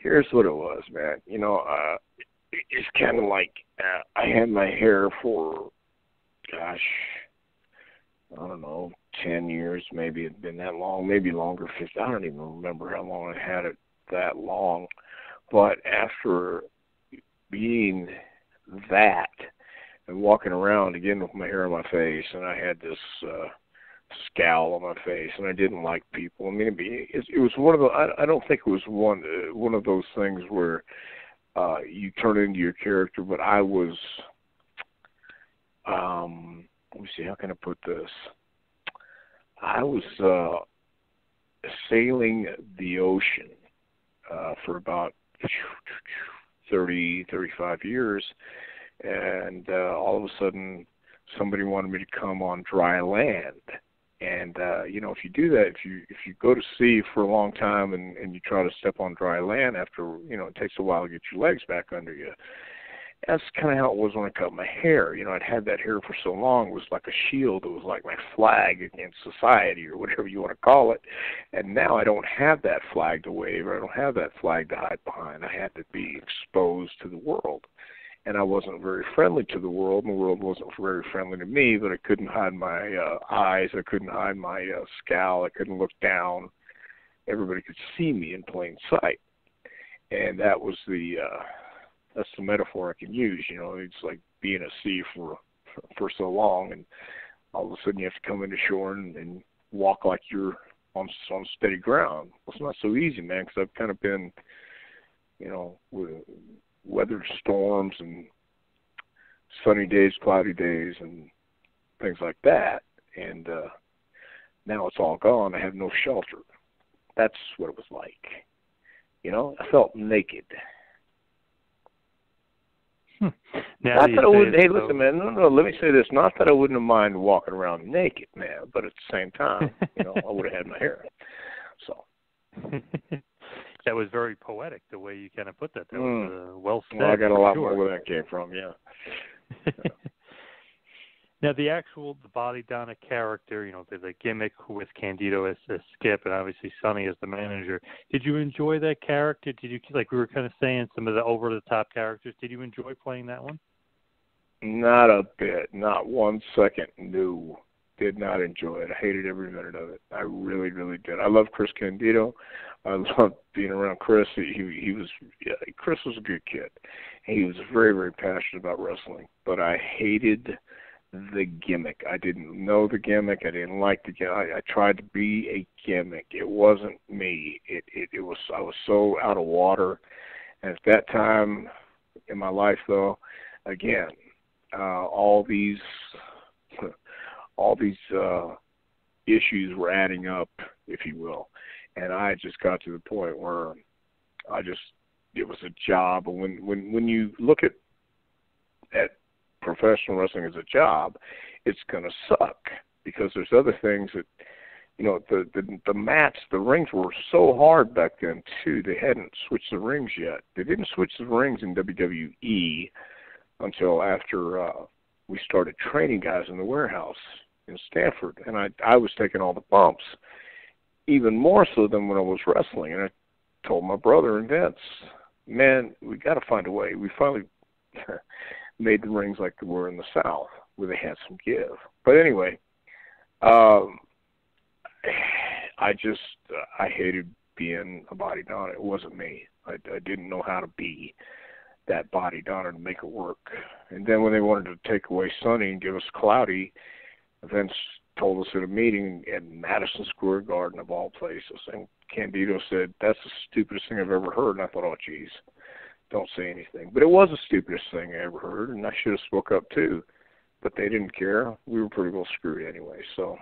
Here's what it was, man. It's kind of like I had my hair for, gosh, I don't know, 10 years. Maybe it'd been that long, maybe longer, 50. I don't even remember how long I had it that long. But after being that and walking around again with my hair on my face, and I had this scowl on my face, and I didn't like people. I mean, it was one of the. I don't think it was one of those things where you turn into your character, but I was. Let me see. How can I put this? I was sailing the ocean for about 35 years, and all of a sudden somebody wanted me to come on dry land. And if you do that, if you go to sea for a long time and you try to step on dry land after, it takes a while to get your legs back under you. That's kind of how it was when I cut my hair. I'd had that hair for so long. It was like a shield. It was like my flag against society, or whatever you want to call it. And now I don't have that flag to wave, or I don't have that flag to hide behind. I had to be exposed to the world. And I wasn't very friendly to the world, and the world wasn't very friendly to me, but I couldn't hide my eyes. I couldn't hide my scowl. I couldn't look down. Everybody could see me in plain sight. And that was that's the metaphor I can use. It's like being at sea for so long, and all of a sudden you have to come into shore and walk like you're on steady ground. Well, it's not so easy, man, because I've kind of been, weathered storms and sunny days, cloudy days, and things like that. And now it's all gone. I have no shelter. That's what it was like. I felt naked. Not that I wouldn't. Hey, listen, man. No. Let me say this. Not that I wouldn't have minded walking around naked, man. But at the same time, I would have had my hair. So. That was very poetic, the way you kind of put that. That was well said. Well, I got a lot more where that came from. Yeah. Now, the Bodydonnas character, the gimmick with Candido as Skip and obviously Sonny as the manager. Did you enjoy that character? Did you, like we were kind of saying, some of the over-the-top characters, did you enjoy playing that one? Not a bit. Not 1 second. No. Did not enjoy it. I hated every minute of it. I really, really did. I love Chris Candido. I loved being around Chris. Chris was a good kid. He was very, very passionate about wrestling. But I hated the gimmick. I didn't know the gimmick. I didn't like the gimmick. I tried to be a gimmick. It wasn't me. I was so out of water. And at that time in my life, though, again, all these issues were adding up, if you will. And I just got to the point where it was a job. And when you look at professional wrestling as a job, it's going to suck, because there's other things that, the mats, the rings were so hard back then, too. They hadn't switched the rings yet. They didn't switch the rings in WWE until after we started training guys in the warehouse in Stanford. And I was taking all the bumps, even more so than when I was wrestling. And I told my brother and Vince, man, we got to find a way. We finally made the rings like they were in the South, where they had some give. But anyway, I hated being a Bodydonna. It wasn't me. I didn't know how to be that Bodydonna to make it work. And then when they wanted to take away Sonny and give us Cloudy, Vince told us at a meeting at Madison Square Garden, of all places, and Candido said, "That's the stupidest thing I've ever heard." And I thought, oh, geez, don't say anything. But it was the stupidest thing I ever heard, and I should have spoke up too. But they didn't care. We were pretty well screwed anyway. So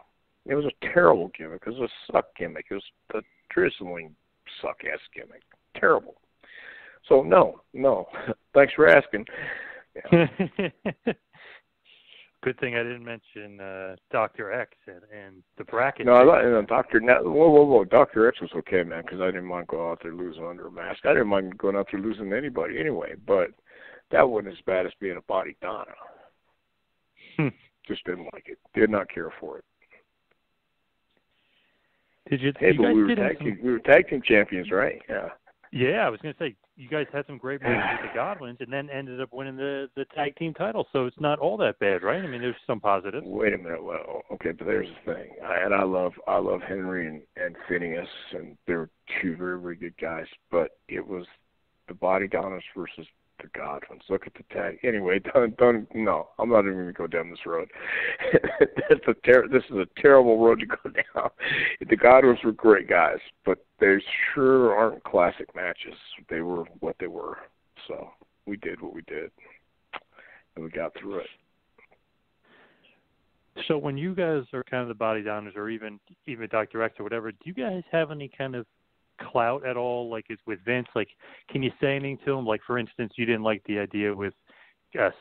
it was a terrible gimmick. It was a suck gimmick. It was a drizzling suck-ass gimmick. Terrible. So, no. Thanks for asking. Yeah. Good thing I didn't mention Dr. X and the bracket. No, whoa. Dr. X was okay, man, because I didn't mind going out there losing under a mask. I didn't mind going out there losing to anybody anyway, but that wasn't as bad as being a Bodydonna. Just didn't like it. Did not care for it. Did you? Hey, but we were tag team champions, right? Yeah. Yeah, I was going to say, you guys had some great matches with the Godwins and then ended up winning the tag team title, so it's not all that bad, right? I mean, there's some positives. Wait a minute. Well, okay, but there's the thing. I love Henry and Phineas, and they're two very, very good guys, but it was the Bodydonnas versus the Godwins. Look at the tag. Anyway, no, I'm not even going to go down this road. This is a terrible road to go down. The Godwins were great guys, but they sure aren't classic matches. They were what they were. So we did what we did, and we got through it. So when you guys are kind of the Bodydonnas, or even Dr. X or whatever, do you guys have any kind of clout at all, like it's with Vince? Like, can you say anything to him? Like, for instance, you didn't like the idea with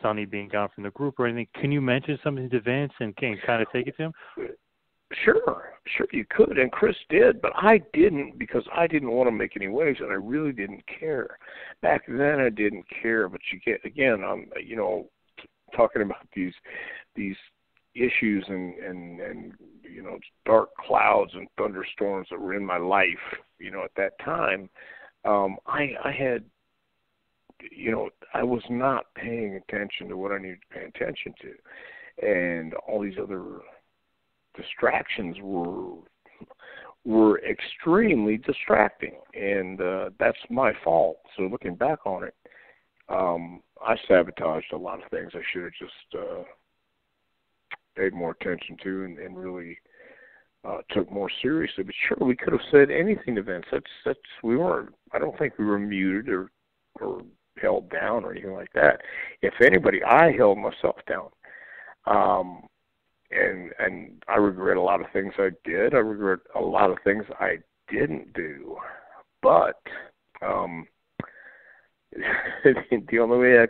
Sonny being gone from the group or anything. Can you mention something to Vince and can kind of take it to him? Sure you could, and Chris did, but I didn't, because I didn't want to make any waves, and I really didn't care. Back then, I didn't care, but you get, again, I'm, talking about these issues and dark clouds and thunderstorms that were in my life, at that time. I had, I was not paying attention to what I needed to pay attention to, and all these other distractions were extremely distracting, and that's my fault. So looking back on it, I sabotaged a lot of things I should have just paid more attention to and really took more seriously. But sure, we could have said anything to Vince. We weren't. I don't think we were muted or held down or anything like that. If anybody, I held myself down. And I regret a lot of things I did. I regret a lot of things I didn't do. But the only way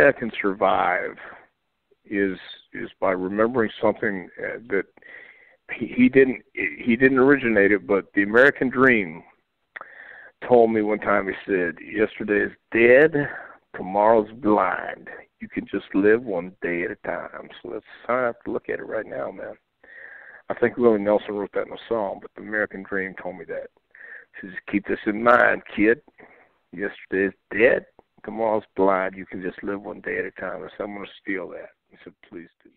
I can survive is by remembering something that he didn't originate it, but the American Dream told me one time. He said, "Yesterday is dead, tomorrow's blind. You can just live one day at a time." So that's how I have to look at it right now, man. I think Willie Nelson wrote that in a song, but the American Dream told me that. He said, "Just keep this in mind, kid. Yesterday is dead, tomorrow's blind. You can just live one day at a time." I said, "I'm going to steal that." He said, "Please do."